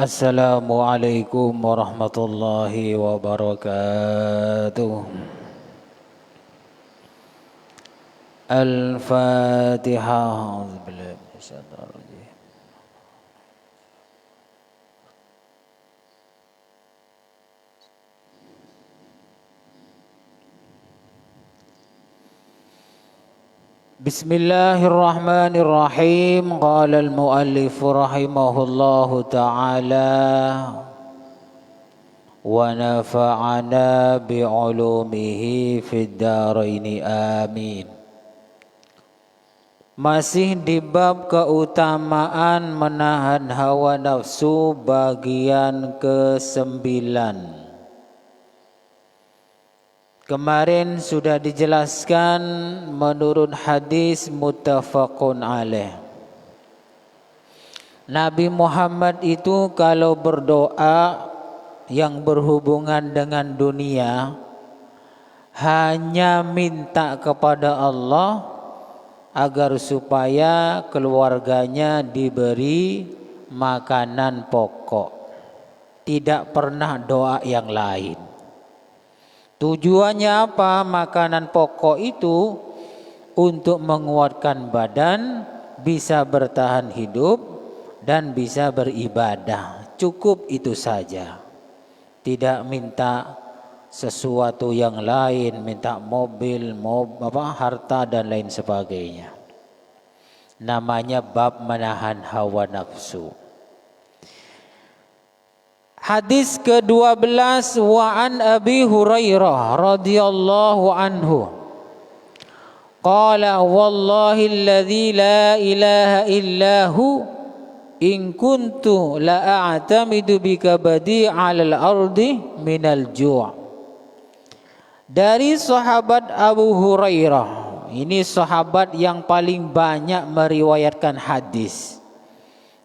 Assalamualaikum warahmatullahi wabarakatuh. Al-Fatihah. Bismillahirrahmanirrahim. Qala al-muallif rahimahullahu ta'ala wa nafa'ana bi'ulumihi fid dharaini amin. Masih di bab keutamaan menahan hawa nafsu bagian ke-9. Kemarin sudah dijelaskan menurut hadis muttafaqun alaih. Nabi Muhammad itu kalau berdoa yang berhubungan dengan dunia hanya minta kepada Allah agar supaya keluarganya diberi makanan pokok. Tidak pernah doa yang lain. Tujuannya apa? Makanan pokok itu untuk menguatkan badan, bisa bertahan hidup dan bisa beribadah. Cukup itu saja. Tidak minta sesuatu yang lain, minta mobil, harta dan lain sebagainya. Namanya bab menahan hawa nafsu. Hadis ke-12 wa an Abi Hurairah radhiyallahu anhu. Qala wallahi alladzi la ilaha illahu in kuntu la a'tamidu bika badi 'alal ardi minal ju'. Dari sahabat Abu Hurairah. Ini sahabat yang paling banyak meriwayatkan hadis.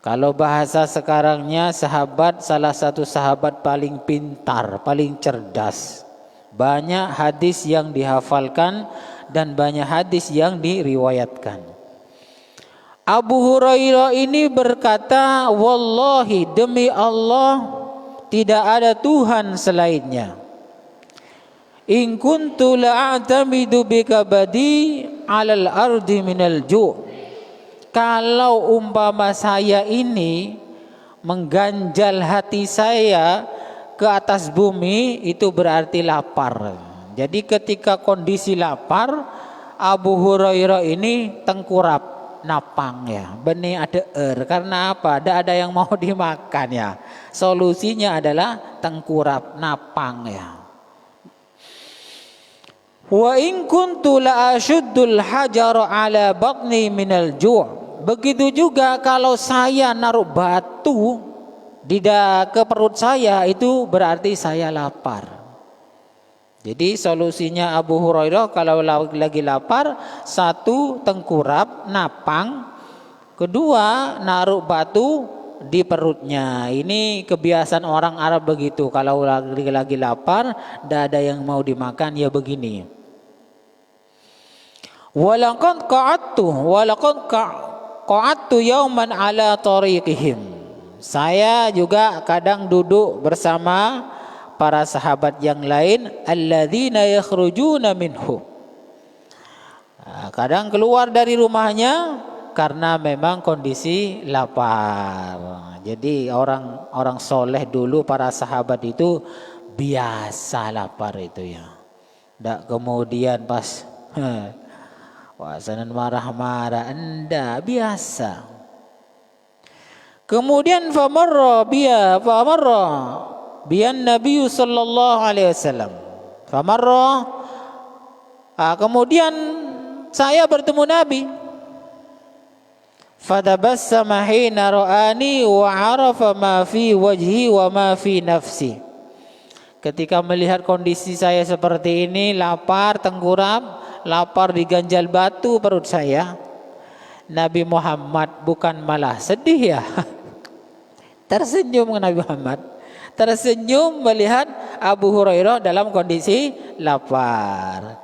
Kalau bahasa sekarangnya salah satu sahabat paling pintar, paling cerdas. Banyak hadis yang dihafalkan dan banyak hadis yang diriwayatkan. Abu Hurairah ini berkata, wallahi demi Allah tidak ada Tuhan selainnya. In kuntu la'atamidu bika badi 'alal ardi minal ju'. Kalau umpama saya ini mengganjal hati saya ke atas bumi, itu berarti lapar. Jadi ketika kondisi lapar, Abu Hurairah ini tengkurap, napang ya. Benih ada karena apa? Ada yang mau dimakan ya. Solusinya adalah tengkurap, napang ya. Wa in kuntu la ashuddul hajar ala batni minal ju'. Begitu juga kalau saya naruh batu ke perut saya, itu berarti saya lapar. Jadi solusinya Abu Hurairah kalau lagi lapar, satu tengkurap, napang, kedua naruh batu di perutnya. Ini kebiasaan orang Arab begitu. Kalau lagi lapar, tidak ada yang mau dimakan, ya begini. Walaqad qa'adtu yauman ala tariqihim. Saya juga kadang duduk bersama para sahabat yang lain, alladzina yakhrujuna minhu. Kadang keluar dari rumahnya karena memang kondisi lapar. Jadi orang soleh dulu, para sahabat itu biasa lapar itu ya. Ndak kemudian pas wasanan marah-marah, anda biasa. Kemudian famarra biyan Nabi sallallahu alaihi wasallam. Kemudian saya bertemu Nabi. Fatabassama hina ra'ani wa 'arafa ma fi wajhi wa ma fi nafsi. Ketika melihat kondisi saya seperti ini, lapar, tengkurap, lapar diganjal batu perut saya, Nabi Muhammad bukan malah sedih ya. Tersenyum Nabi Muhammad. Tersenyum melihat Abu Hurairah dalam kondisi lapar.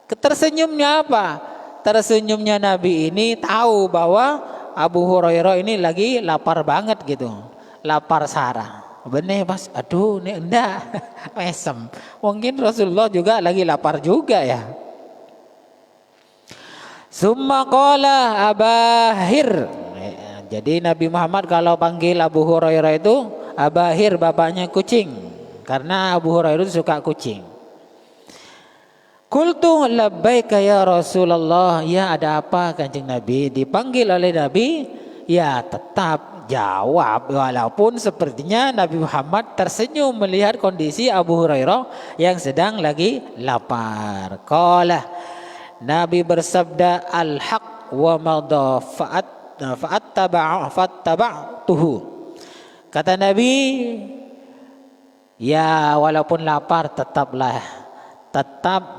Tersenyumnya apa? Tersenyumnya Nabi ini tahu bahwa Abu Hurairah ini lagi lapar banget gitu. lapar Sarah. Benih pas, aduh ini enggak mesem. Mungkin Rasulullah juga lagi lapar juga ya. Summa qala Abahir. Jadi Nabi Muhammad kalau panggil Abu Hurairah itu Abahir, bapaknya kucing. Karena Abu Hurairah itu suka kucing. Qultu labbaika ya Rasulullah. Ya ada apa Kanjeng Nabi? Dipanggil oleh Nabi, ya tetap jawab, walaupun sepertinya Nabi Muhammad tersenyum melihat kondisi Abu Hurairah yang sedang lagi lapar. Qala, Nabi bersabda, al-haq wa madha fattaba'tuhu. Kata Nabi, ya walaupun lapar tetap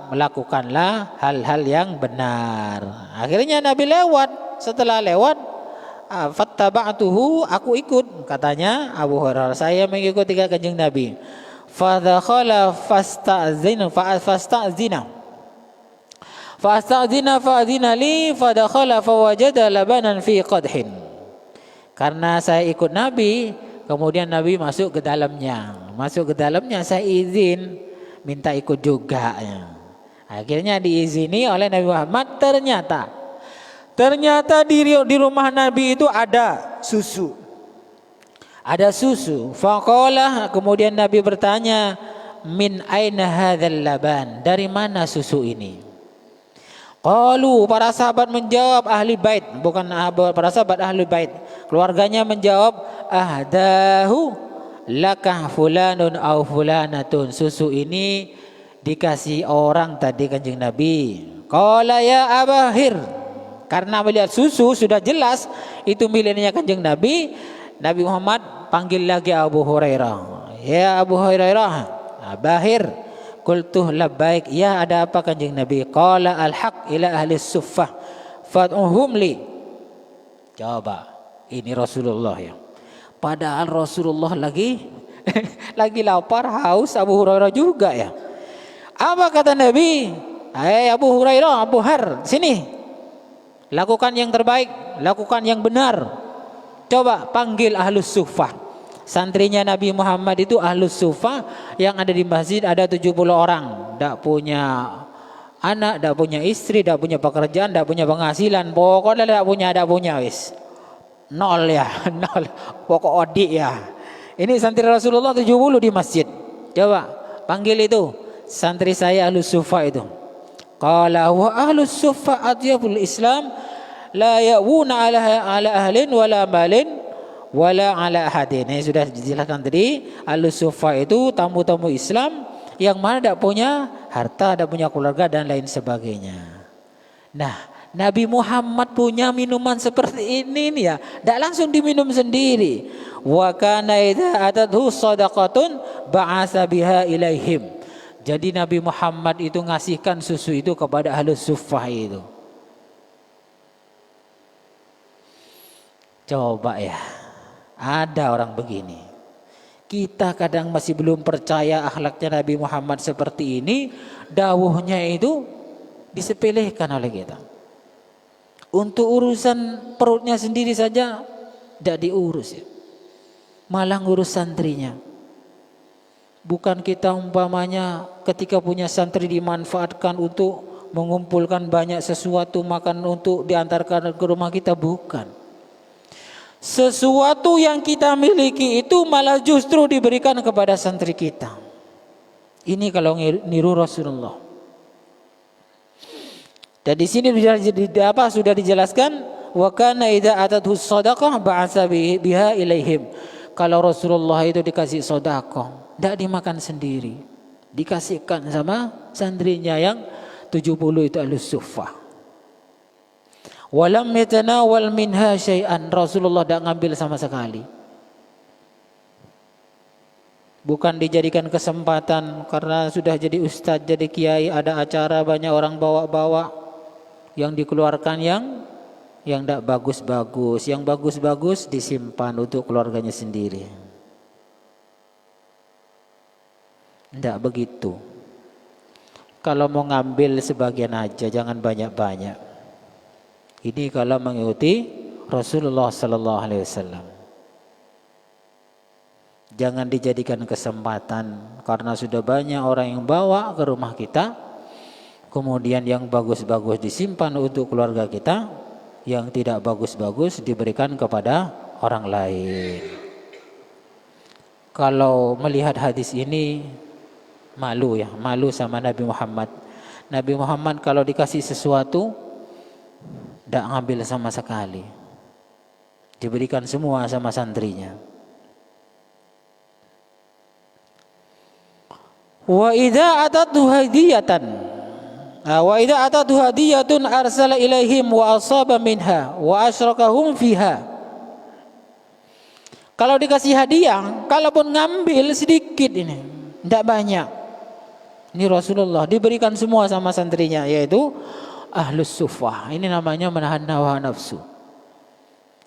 melakukanlah hal-hal yang benar. Akhirnya Nabi lewat. Setelah lewat, fattaba'tuhu, aku ikut, katanya Abu Hurairah, saya mengikuti Kanjeng Nabi. Fadakhala fasta'zina fa'adzina li fadakhala fawajada labanan fi qadhin. Karena saya ikut Nabi, kemudian Nabi masuk ke dalamnya. Saya izin, minta ikut juga. Akhirnya diizini oleh Nabi Muhammad. Ternyata di rumah Nabi itu ada susu. Faqala, kemudian Nabi bertanya, min aina hadzal laban? Dari mana susu ini? Qalu, para sahabat menjawab, ahli bait, bukan para sahabat ahli bait. Keluarganya menjawab, ahdahu lakah fulanun au fulanatun. Susu ini dikasih orang tadi Kanjeng Nabi. Qala ya Abahir. Karena melihat susu sudah jelas itu miliknya Kanjeng Nabi. Nabi Muhammad panggil lagi Abu Hurairah. Ya Abu Hurairah, Abahir. Qultu labbaik. Ya ada apa Kanjeng Nabi? Qala al-haq ila ahli suffah fad'uhum li. Coba, ini Rasulullah ya. Padahal Rasulullah lagi lapar, haus, Abu Hurairah juga ya. Apa kata Nabi? Hai Abu Hurairah, Abu Har, sini. Lakukan yang terbaik, lakukan yang benar. Coba panggil ahlus suffah. Santrinya Nabi Muhammad itu ahlus suffah yang ada di masjid ada 70 orang. Tidak punya anak, tidak punya istri, tidak punya pekerjaan, tidak punya penghasilan. Pokoknya tidak punya wis. Nol ya, nol. Pokok odik ya. Ini santri Rasulullah 70 di masjid. Coba panggil itu santri saya ahlus suffah itu. Qala wa ahlus suffah atyabul Islam la ya'wuna ala ahlin wala malin wala ala ahadin. Ini sudah dijelaskan tadi. Ahlus suffah itu tamu-tamu Islam yang mana tidak punya harta, tidak punya keluarga dan lain sebagainya. Nah, Nabi Muhammad punya minuman seperti ini nih ya, tidak langsung diminum sendiri. Wa kana idza atadhu shadaqatun ba'atsa biha ilaihim. Jadi Nabi Muhammad itu ngasihkan susu itu kepada ahlus suffah itu. Coba ya, ada orang begini. Kita kadang masih belum percaya akhlaknya Nabi Muhammad seperti ini. Dawuhnya itu disepelekan oleh kita. Untuk urusan perutnya sendiri saja tidak diurus ya. Malah ngurus santrinya. Bukan kita umpamanya ketika punya santri dimanfaatkan untuk mengumpulkan banyak sesuatu makan untuk diantarkan ke rumah kita, bukan. Sesuatu yang kita miliki itu malah justru diberikan kepada santri kita. Ini kalau niru Rasulullah. Dan di sini sudah dijelaskan wa kana idza atadhu shadaqah ba'atsa biha ilaihim. Kalau Rasulullah itu dikasih sedekah, tidak dimakan sendiri, dikasihkan sama santrinya yang 70 itu ahlus suffah. Walam yatanawal minha syai'an. Rasulullah tidak ngambil sama sekali. Bukan dijadikan kesempatan karena sudah jadi ustadz, jadi kiai, ada acara banyak orang bawa-bawa, yang dikeluarkan yang tidak bagus-bagus, yang bagus-bagus disimpan untuk keluarganya sendiri. Tidak begitu. Kalau mau ngambil sebagian aja, jangan banyak-banyak. Ini kalau mengikuti Rasulullah sallallahu alaihi wasallam. Jangan dijadikan kesempatan, karena sudah banyak orang yang bawa ke rumah kita, kemudian yang bagus-bagus disimpan untuk keluarga kita, yang tidak bagus-bagus diberikan kepada orang lain. Kalau melihat hadis ini malu ya, malu sama Nabi Muhammad. Nabi Muhammad kalau dikasih sesuatu tidak ngambil sama sekali, diberikan semua sama santrinya. Wa idza atatu hadiyatan wa idza atatu hadiyatun arsala ilaihim wa asaba minha wa asyrakahum fiha. Kalau dikasih hadiah, kalaupun ngambil sedikit ini, tidak banyak. Ini Rasulullah diberikan semua sama santrinya, yaitu ahlus suffah. Ini namanya menahan hawa nafsu.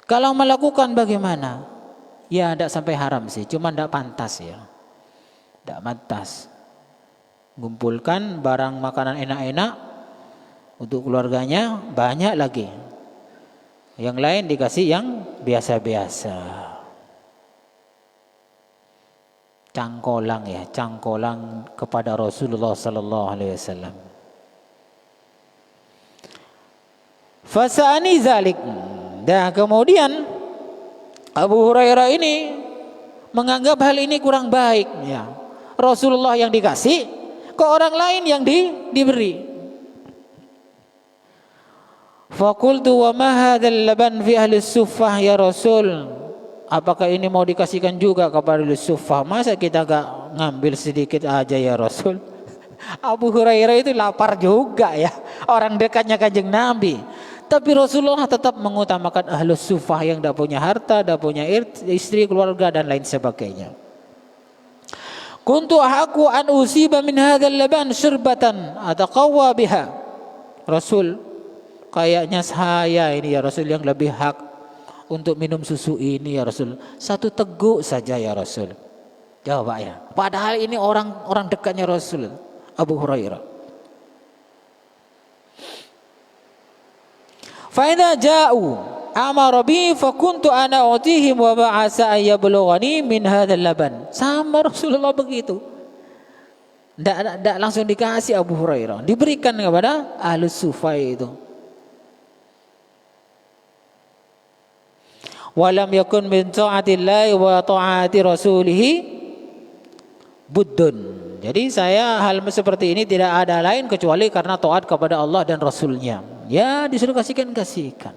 Kalau melakukan bagaimana? Ya tidak sampai haram sih, cuma tidak pantas ya. Tidak pantas. Kumpulkan barang makanan enak-enak untuk keluarganya, banyak lagi. Yang lain dikasih yang biasa-biasa. Cangkolang ya, cangkolang kepada Rasulullah sallallahu alaihi wasallam. Fasani zalik. Dan kemudian Abu Hurairah ini menganggap hal ini kurang baik ya. Rasulullah yang dikasih, ke orang lain yang diberi. Faqultu wa ma hadzal laban fi ahli suffah ya Rasul? Apakah ini mau dikasihkan juga kepada ahli suffah? Masa kita gak ngambil sedikit aja ya Rasul? Abu Hurairah itu lapar juga ya, orang dekatnya Kanjeng Nabi. Tapi Rasulullah tetap mengutamakan ahli suffah yang tidak punya harta, tidak punya istri, keluarga dan lain sebagainya. Kuntu ahaqu an usiba min hadzal laban syurbatan ataqawwa biha. Rasul, kayaknya saya ini ya Rasul yang lebih hak untuk minum susu ini ya Rasul. Satu teguk saja ya Rasul. Jawab ya. Padahal ini orang dekatnya Rasul, Abu Hurairah. Fa idza ja'u amara bi fa kuntu ana utihim wa ba'asa ay yablughani min hadzal laban. Sama Rasulullah begitu. Tidak langsung dikasih Abu Hurairah, diberikan kepada ahlus suffah itu. Walam yakun min ta'atillahi wa ta'ati rasulih buddun. Jadi saya hal seperti ini tidak ada lain kecuali karena taat kepada Allah dan Rasulnya. Ya disuruh kasihkan.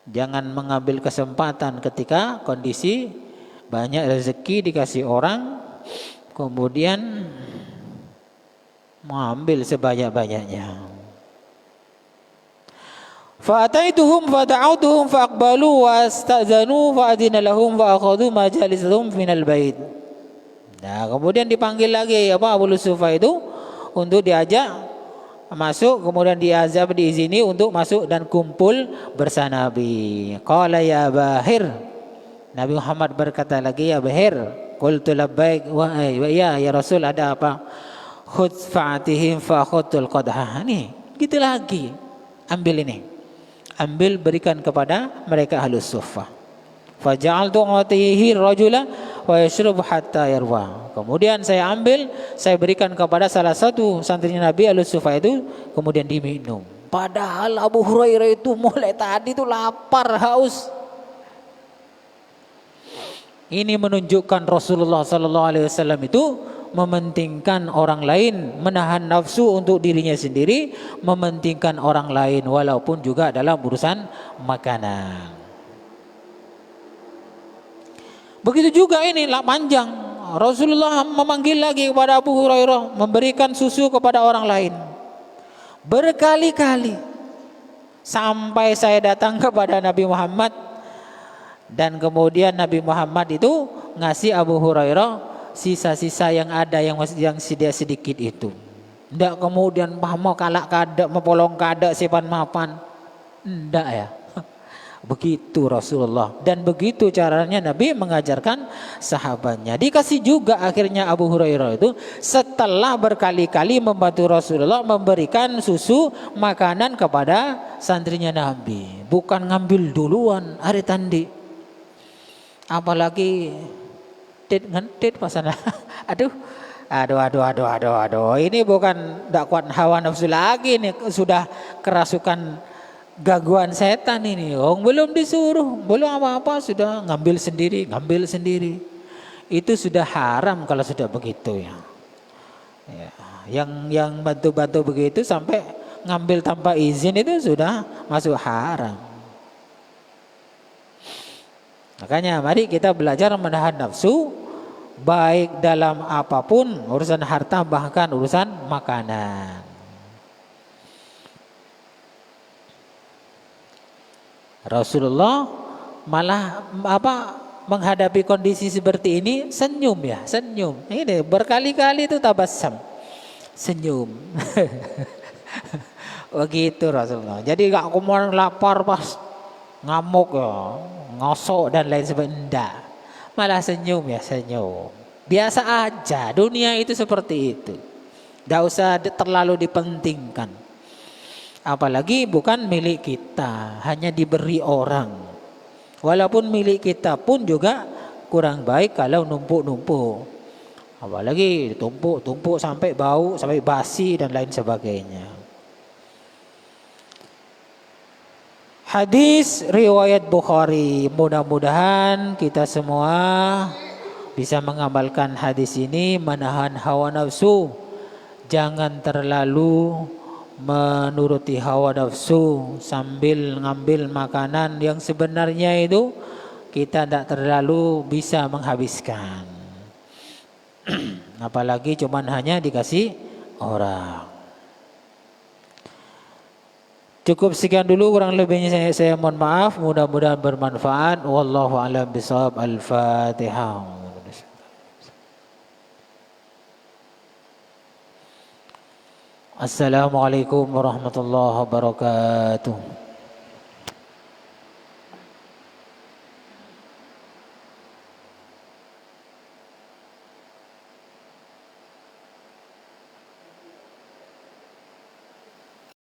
Jangan mengambil kesempatan ketika kondisi banyak rezeki dikasih orang, kemudian mengambil sebanyak-banyaknya. Fa'ataituhum fada'autuhum fa'aqbalu wa astazanu fa'adina lahum fa'akhadhu majalisahum minal bait. Nah, kemudian dipanggil lagi Abu Sufa itu untuk diajak masuk, kemudian diazab, diizini untuk masuk dan kumpul bersama Nabi. Qala ya Bahir. Nabi Muhammad berkata lagi, ya Bahir. Qultu labbaik wa ya Rasul, ada apa? Khudh fa'atihim fa khudul qadha. Nih, gitu lagi. Ambil ini. Ambil, berikan kepada mereka ahlus suffah. Faja'altu utihi rajula wa yashrub hatta yarwa. Kemudian saya ambil, saya berikan kepada salah satu santrinya Nabi ahlus suffah itu, kemudian diminum. Padahal Abu Hurairah itu mulai tadi itu lapar, haus. Ini menunjukkan Rasulullah sallallahu alaihi wasallam itu mementingkan orang lain, menahan nafsu untuk dirinya sendiri, mementingkan orang lain walaupun juga dalam urusan makanan. Begitu juga ini panjang. Rasulullah memanggil lagi kepada Abu Hurairah, memberikan susu kepada orang lain berkali-kali, sampai saya datang kepada Nabi Muhammad, dan kemudian Nabi Muhammad itu ngasih Abu Hurairah sisa-sisa yang ada, yang sedikit itu. Tidak kemudian mau kalak kada, mau polong kada, sipan mapan. Tidak ya. Begitu Rasulullah, dan begitu caranya Nabi mengajarkan sahabatnya. Dikasih juga akhirnya Abu Hurairah itu setelah berkali-kali membantu Rasulullah memberikan susu makanan kepada santrinya Nabi. Bukan ngambil duluan hari tadi. Apalagi tit ngentit pasana. Aduh, aduh. Ini bukan tidak kuat hawa nafsu lagi nih, sudah kerasukan gangguan setan ini. Oh, belum disuruh, belum apa-apa sudah ngambil sendiri. Itu sudah haram kalau sudah begitu ya. Ya, yang bantu-bantu begitu sampai ngambil tanpa izin itu sudah masuk haram. Makanya mari kita belajar menahan nafsu, baik dalam apapun, urusan harta bahkan urusan makanan. Rasulullah malah menghadapi kondisi seperti ini senyum. Ini berkali-kali itu tabassum, senyum. Begitu Rasulullah. Jadi gak kemarin lapar pas ngamuk ya, ngosok dan lain sebagainya. Malah senyum. Biasa aja, dunia itu seperti itu. Tidak usah terlalu dipentingkan. Apalagi bukan milik kita, hanya diberi orang. Walaupun milik kita pun juga kurang baik kalau numpuk-numpuk. Apalagi tumpuk sampai bau, sampai basi dan lain sebagainya. Hadis riwayat Bukhari. Mudah-mudahan kita semua bisa mengamalkan hadis ini, menahan hawa nafsu. Jangan terlalu menuruti hawa nafsu sambil ngambil makanan yang sebenarnya itu kita tidak terlalu bisa menghabiskan. Apalagi cuman hanya dikasih orang. Cukup sekian dulu, kurang lebihnya saya mohon maaf. Mudah-mudahan bermanfaat. Wallahu a'lam bishawab. Al-Fatihah. Assalamualaikum warahmatullahi wabarakatuh.